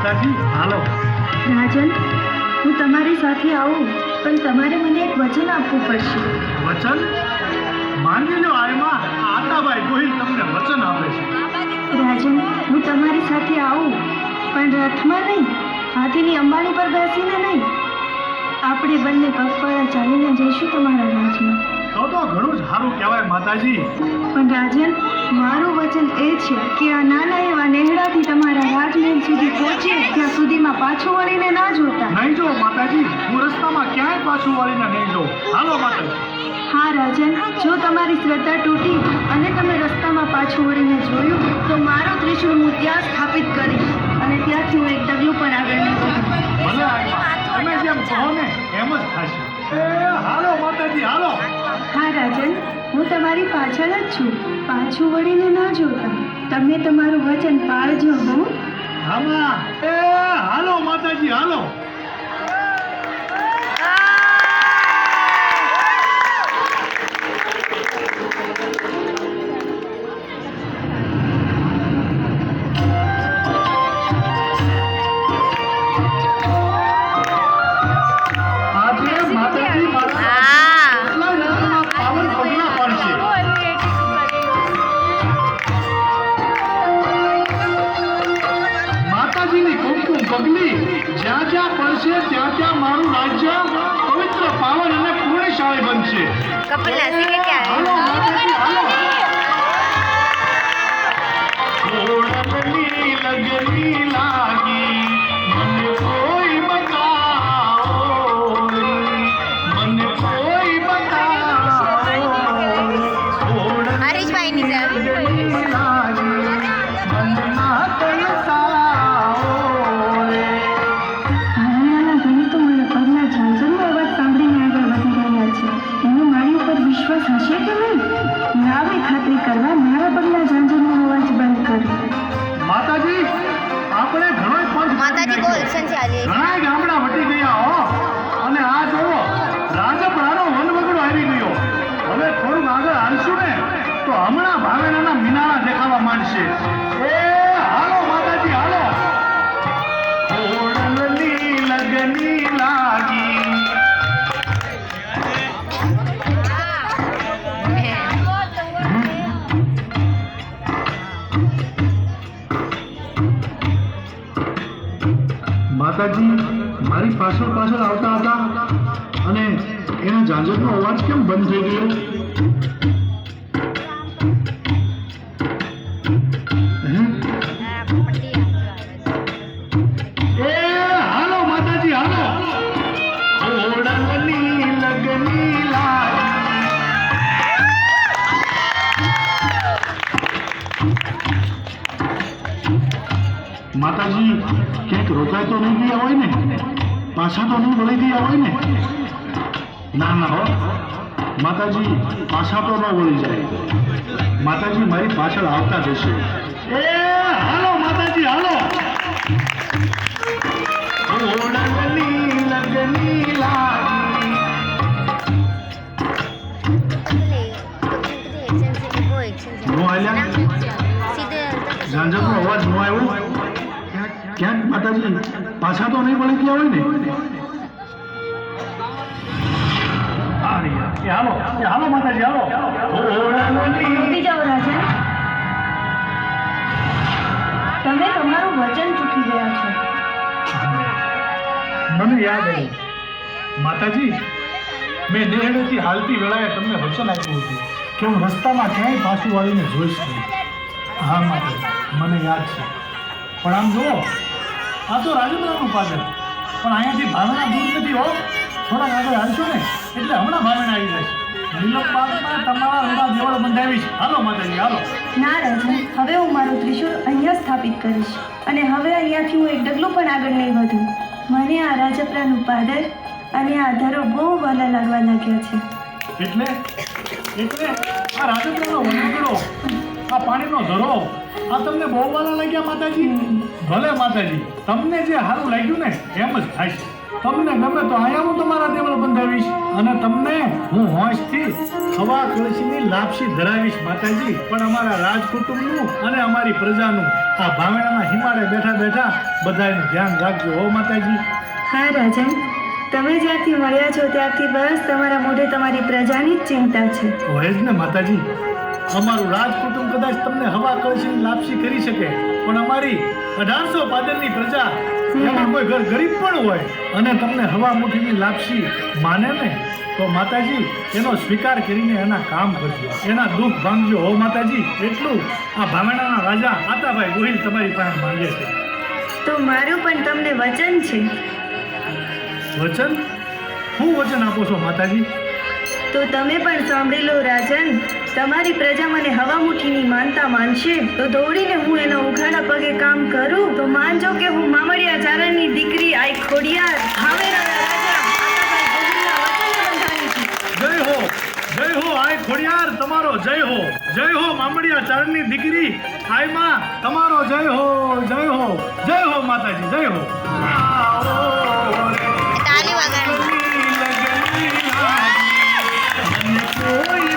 માતાજી હાલો. રાજન, હું તમારી સાથે આવું, પણ તમારે મને એક વચન આપવું પડશે. વચન? માંગી લો આયમાં. આતાભાઈ ગોહિલ તમને વચન આપે છે. રાજન, હું તમારી સાથે આવું, પણ રથમાં નહીં, હાથીની અંબાડી પર બેસીને નહીં. આપણે બંને પગપાળા ચાલીને જઈશું તમારા રાજમાં. તો ઘણું જ સારું કહેવાય માતાજી. પણ રાજન, મારું વચન એ છે કે આ નાના એવા નેહડાથી તમારા રાજમહેલ સુધી પહોંચીએ ત્યાં સુધીમાં પાછું વળીને ના જોતા. નહીં જો માતાજી, હું રસ્તામાં ક્યાંય પાછું વળીને નહીં જોઉં. હાલો માતાજી. હા રાજન, જો તમારી શ્રદ્ધા તૂટી અને તમે રસ્તામાં પાછું વળીને જોયું તો મારું ત્રિશૂળ હું ત્યાં સ્થાપિત કરીશ અને ત્યાંથી હું એક ડગલું પણ આગળ નહીં વધું. ભલે આયમાં, તમે જેમ કહો ને એમ જ થશે. હાલો માતાજી હાલો. હા રાજન, હું તમારી પાછળ જ છું. પાછું વળીને ના જોતા. તમે તમારું વચન પાળજો. હો હામાં. હાલો માતાજી હાલો. જ્યાં જ્યાં પડશે ત્યાં ત્યાં મારું રાજ્ય પવિત્ર પાવન અને પૂર્ણશાળી બનશે. હાલો માતાજી હાલો. ઓળખની લગની લાગી મને કોઈ બતાવો, મને કોઈ બતાવો. હરીશભાઈની લગની લાગી મને ના તરસાવો. વિશ્વાસ હશે કે નહીં? નાવે ખાતરી કરવા મારા પગલા ઝાંઝરનો અવાજ બંધ કરો. માતાજી, આપણે ઘણોય પંથ માતાજી બોલ સંચાલી ઘણા ગામડા વટી ગયા હો, અને આ જોવો રાજપરાનો વનવગડો આવી ગયો. હવે થોડુંક આગળ હાલશું ને તો હમણાં ભાવેણાના મિનારા દેખાવા માંડશે. હાલો માતાજી હાલો. ઓળલની લગની લાગી માતાજી મારી પાછળ પાછળ આવતા હતા અને એના ઝાંઝરનો અવાજ કેમ બંધ થઈ ગયો? હાલો માતાજી હાલો. ઓળલની લગની લાગી. માતાજી ક્યાંક રોકાય તો નહીં ગયા હોય ને? પાછા તો નહીં વળી ગયા હોય ને? ના ના હો માતાજી, પાછા તો ન વળી જાય. માતાજી મારી પાછળ આવતા જશે. હાલો માતાજી હાલો. ઓળલની લગની લાગી. નો આલ્યા? ઝાંઝરનો અવાજ નો આવ્યો? ક્યાંક માતાજી પાછા તો નહીં વળી ગયા હોય ને? હાલો માતાજી હાલો. ઉઠી જાઓ રાજન, તમે તમારું વચન ચૂકી ગયા છો. મને યાદ આવ્યું માતાજી, મેં નેહડેથી હાલતી વેળાએ તમને વચન આપ્યું હતું કે હું રસ્તામાં ક્યાંય પાછું વાળીને જોઈશ નહીં. હા માતાજી, મને યાદ છે. પણ આમ જુઓ, આ તો રાજેન્દ્રનું પાદર, પણ અહીંયાથી ભાવના દૂર નથી હો. થોડાક આગળ હાલશો ને એટલે હમણાં ભાવના આવી જશે. નીલમ બાગમાં તમારા રૂડા દેવળ બંધાવીશ. હાલો માતાજી હાલો. ના રાજન, હવે હું મારું ત્રિશૂળ અહીંયા સ્થાપિત કરીશ અને હવે અહીંયાથી હું એક ડગલું પણ આગળ નહીં વધું. મને આ રાજપરાનું પાદર અને આ ધરો બહુ વહાલા લાગવા લાગ્યા છે. એટલે આ રાજેન્દ્રનો વનવગડો, આ પાણીનો ધરો, આ તમને બહુ વાલા લાગ્યા માતાજી? ભલે માતાજી, તમને જે સારું લાગ્યું ને એમ જ થાય છે. તમને ગમે તો અહીંયા હું તમારા દેવળ બંધાવીશ અને તમને હું હોંશથી હવા કળશીની લાપસી ધરાવીશ માતાજી. પણ અમારા રાજકુટુંબનું અને અમારી પ્રજાનું આ ભાવેણાના હિમાલય બેઠા બેઠા બધાયનું ધ્યાન રાખજો હો માતાજી. હા રાજન, તમે જ્યારથી મળ્યા છો ત્યારથી બસ તમારા મોઢે તમારી પ્રજાની જ ચિંતા છે. હોય જ ને માતાજી. અમારું રાજકુટુંબ કદાચ તમને હવા કળશીની લાપસી કરી શકે, પણ અમારી 1800 પાદરની પ્રજા એમાં કોઈ ઘર ગરીબ પણ હોય અને તમને હવા મુઠ્ઠીની લાપસી માને ને તો માતાજી એનો સ્વીકાર કરીને એના કામ કરજો, એના દુઃખ ભાંગજો હો માતાજી. એટલું આ ભાવેણાના રાજા આતાભાઈ ગોહિલ તમારી પાસે માંગે છે. તો મારું પણ તમને વચન છે. વચન? શું વચન આપો છો માતાજી? તો તમે પણ સાંભળી લો રાજન. તમારી પ્રજા મને હવા મુઠ્ઠીની માનતા માનશે તો દોડીને હું એના ઉઘાડા પગે કામ કરું તો માનજો કે હું મામડિયા ચારણની દીકરી આઈ ખોડિયાર ભાવેણાના રાજા આતાભાઈ ગોહિલના વચનને બંધાવી છું. જય હો, જય હો આય ખોડિયાર, તમારો જય હો. જય હો મામડિયા ચારણની દીકરી આય માં, તમારો જય હો, જય હો, જય હો માતાજી, જય હો. તાલી વગાડો. કોઈ